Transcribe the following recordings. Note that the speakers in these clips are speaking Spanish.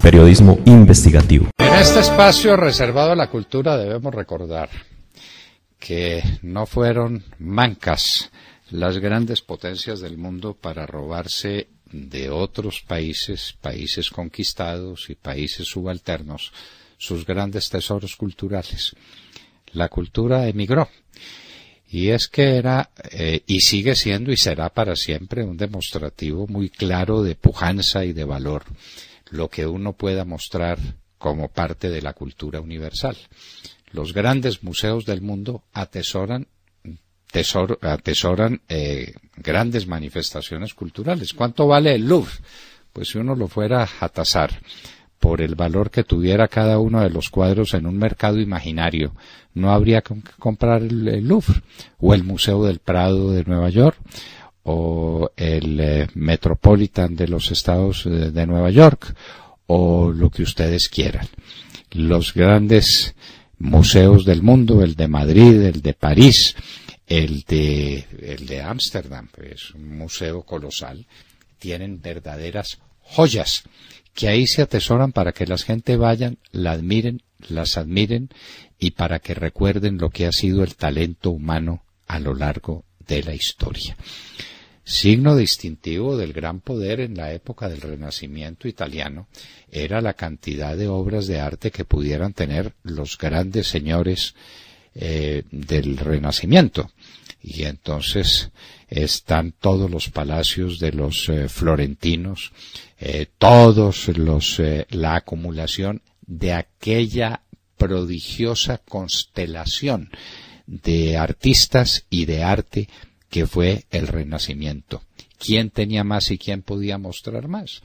Periodismo investigativo. En este espacio reservado a la cultura debemos recordar que no fueron mancas las grandes potencias del mundo para robarse de otros países, países conquistados y países subalternos, sus grandes tesoros culturales. La cultura emigró. Y es que era, y sigue siendo y será para siempre un demostrativo muy claro de pujanza y de valor, lo que uno pueda mostrar como parte de la cultura universal. Los grandes museos del mundo atesoran grandes manifestaciones culturales. ¿Cuánto vale el Louvre? Pues si uno lo fuera a tasar por el valor que tuviera cada uno de los cuadros en un mercado imaginario, no habría que comprar el Louvre, o el Museo del Prado de Nueva York, o el Metropolitan de los Estados de Nueva York, o lo que ustedes quieran. Los grandes museos del mundo, el de Madrid, el de París, el de Ámsterdam, es un museo colosal, tienen verdaderas joyas que ahí se atesoran para que la gente vayan, las admiren y para que recuerden lo que ha sido el talento humano a lo largo de la historia. Signo distintivo del gran poder en la época del Renacimiento italiano era la cantidad de obras de arte que pudieran tener los grandes señores del Renacimiento. Y entonces están todos los palacios de los florentinos, la acumulación de aquella prodigiosa constelación de artistas y de arte que fue el Renacimiento. ¿Quién tenía más y quién podía mostrar más?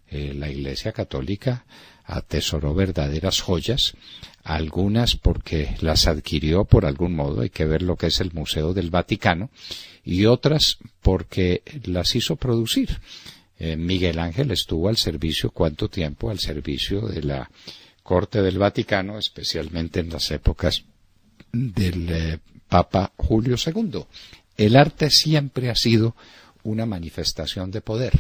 La Iglesia Católica atesoró verdaderas joyas, algunas porque las adquirió por algún modo, hay que ver lo que es el Museo del Vaticano, y otras porque las hizo producir. Miguel Ángel estuvo al servicio, ¿cuánto tiempo? Al servicio de la Corte del Vaticano, especialmente en las épocas del Papa Julio II. El arte siempre ha sido una manifestación de poder.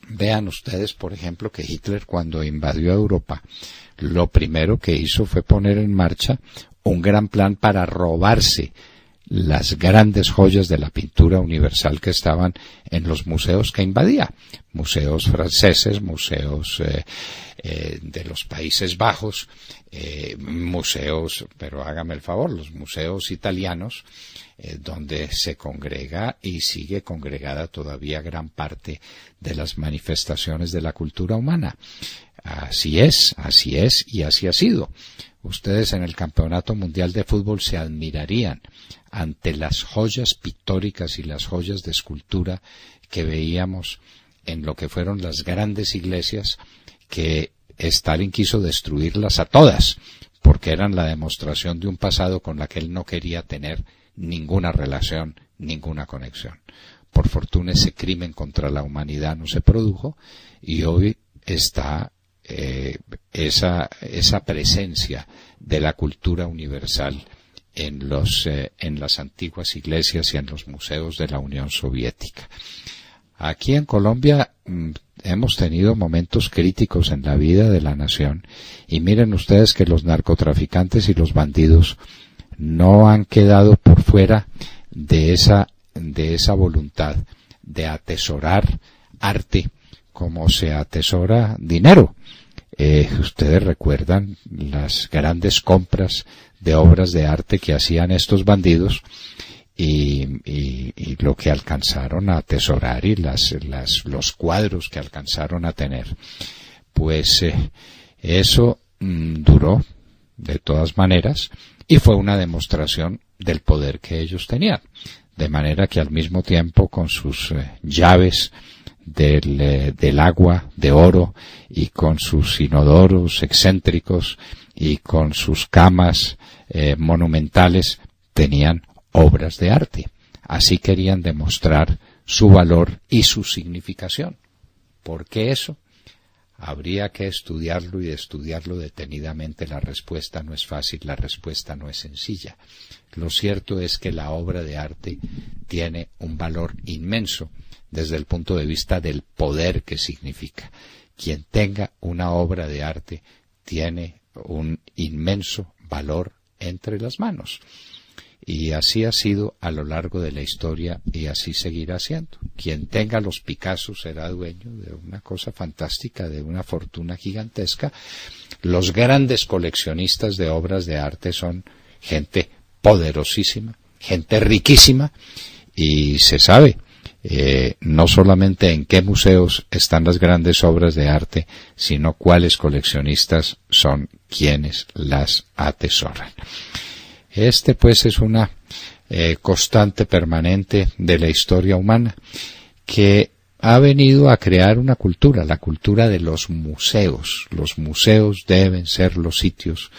Vean ustedes, por ejemplo, que Hitler, cuando invadió Europa, lo primero que hizo fue poner en marcha un gran plan para robarse las grandes joyas de la pintura universal que estaban en los museos que invadía. Museos franceses, museos de los Países Bajos, museos, pero hágame el favor, los museos italianos, donde se congrega y sigue congregada todavía gran parte de las manifestaciones de la cultura humana. Así es y así ha sido. Ustedes en el Campeonato Mundial de Fútbol se admirarían ante las joyas pictóricas y las joyas de escultura que veíamos en lo que fueron las grandes iglesias, que Stalin quiso destruirlas a todas, porque eran la demostración de un pasado con la que él no quería tener ninguna relación, ninguna conexión. Por fortuna ese crimen contra la humanidad no se produjo y hoy está esa presencia de la cultura universal en las antiguas iglesias y en los museos de la Unión Soviética. Aquí en Colombia hemos tenido momentos críticos en la vida de la nación y miren ustedes que los narcotraficantes y los bandidos no han quedado por fuera de esa voluntad de atesorar arte como se atesora dinero. Ustedes recuerdan las grandes compras de obras de arte que hacían estos bandidos y lo que alcanzaron a atesorar y los cuadros que alcanzaron a tener. Pues eso duró de todas maneras y fue una demostración del poder que ellos tenían. De manera que al mismo tiempo con sus llaves del agua de oro y con sus inodoros excéntricos y con sus camas monumentales tenían obras de arte. Así querían demostrar su valor y su significación. ¿Por qué eso? Habría que estudiarlo y estudiarlo detenidamente. La respuesta no es fácil, la respuesta no es sencilla. Lo cierto es que la obra de arte tiene un valor inmenso desde el punto de vista del poder que significa. quien tenga una obra de arte tiene un inmenso valor entre las manos. Y así ha sido a lo largo de la historia y así seguirá siendo. Quien tenga los Picasso será dueño de una cosa fantástica, de una fortuna gigantesca. Los grandes coleccionistas de obras de arte son gente poderosísima, gente riquísima, y se sabe no solamente en qué museos están las grandes obras de arte, sino cuáles coleccionistas son quienes las atesoran. Este pues es una constante permanente de la historia humana que ha venido a crear una cultura, la cultura de los museos. Los museos deben ser los sitios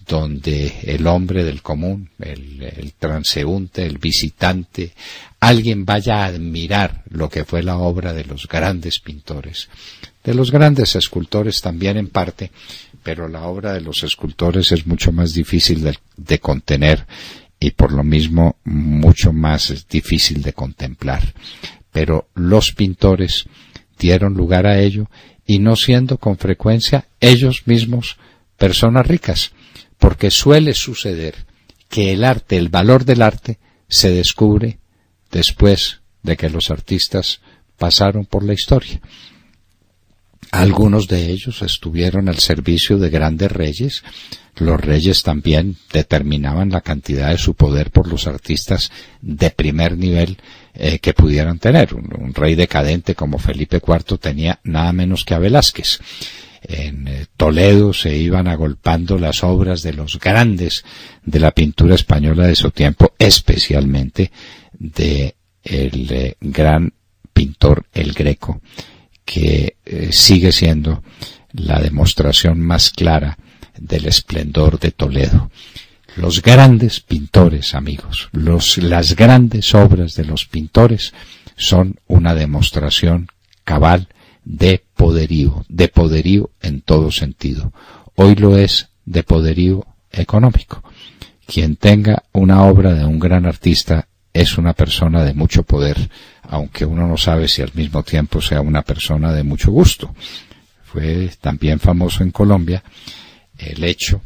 donde el hombre del común, el transeúnte, el visitante, alguien vaya a admirar lo que fue la obra de los grandes pintores, de los grandes escultores también en parte, pero la obra de los escultores es mucho más difícil de contener y por lo mismo mucho más difícil de contemplar. Pero los pintores dieron lugar a ello, y no siendo con frecuencia ellos mismos personas ricas, porque suele suceder que el arte, el valor del arte, se descubre después de que los artistas pasaron por la historia. Algunos de ellos estuvieron al servicio de grandes reyes. Los reyes también determinaban la cantidad de su poder por los artistas de primer nivel que pudieran tener. Un rey decadente como Felipe IV tenía nada menos que a Velázquez. En Toledo se iban agolpando las obras de los grandes de la pintura española de su tiempo, especialmente de el gran pintor El Greco, que sigue siendo la demostración más clara del esplendor de Toledo. Los grandes pintores, amigos, las grandes obras de los pintores son una demostración cabal de poderío en todo sentido. Hoy lo es de poderío económico. Quien tenga una obra de un gran artista es una persona de mucho poder, aunque uno no sabe si al mismo tiempo sea una persona de mucho gusto. Fue también famoso en Colombia el hecho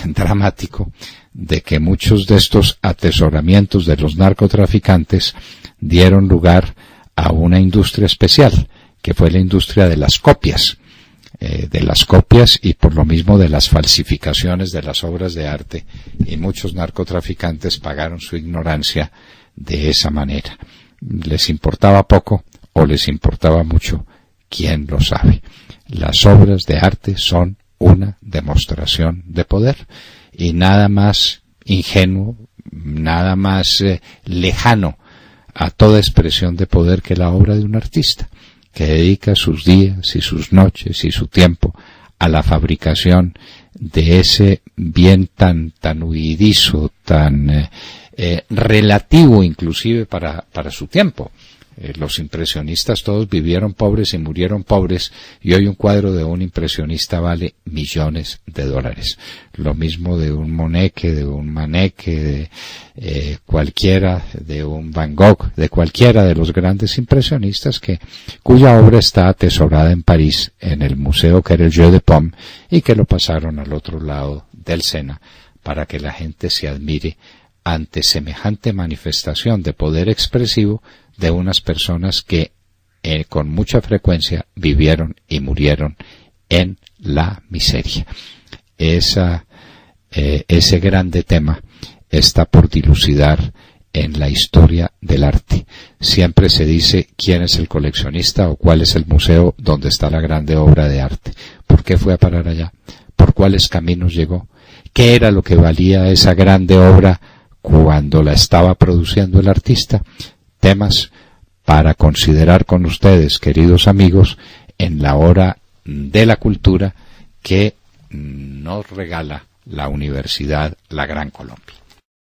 dramático de que muchos de estos atesoramientos de los narcotraficantes dieron lugar a una industria especial, que fue la industria de las copias y por lo mismo de las falsificaciones de las obras de arte, y muchos narcotraficantes pagaron su ignorancia de esa manera. Les importaba poco o les importaba mucho, quién lo sabe. Las obras de arte son una demostración de poder, y nada más ingenuo, nada más lejano a toda expresión de poder que la obra de un artista, que dedica sus días y sus noches y su tiempo a la fabricación de ese bien tan huidizo, tan relativo inclusive para su tiempo. Los impresionistas todos vivieron pobres y murieron pobres, y hoy un cuadro de un impresionista vale millones de dólares. Lo mismo de un Monet, de un Manet, de cualquiera, de un Van Gogh, de cualquiera de los grandes impresionistas cuya obra está atesorada en París, en el museo que era el Jeu de Paume, y que lo pasaron al otro lado del Sena para que la gente se admire ante semejante manifestación de poder expresivo de unas personas que con mucha frecuencia vivieron y murieron en la miseria. Ese grande tema está por dilucidar en la historia del arte. Siempre se dice quién es el coleccionista o cuál es el museo donde está la grande obra de arte. ¿Por qué fue a parar allá? ¿Por cuáles caminos llegó? ¿Qué era lo que valía esa grande obra cuando la estaba produciendo el artista? Temas para considerar con ustedes, queridos amigos, en la hora de la cultura que nos regala la Universidad La Gran Colombia.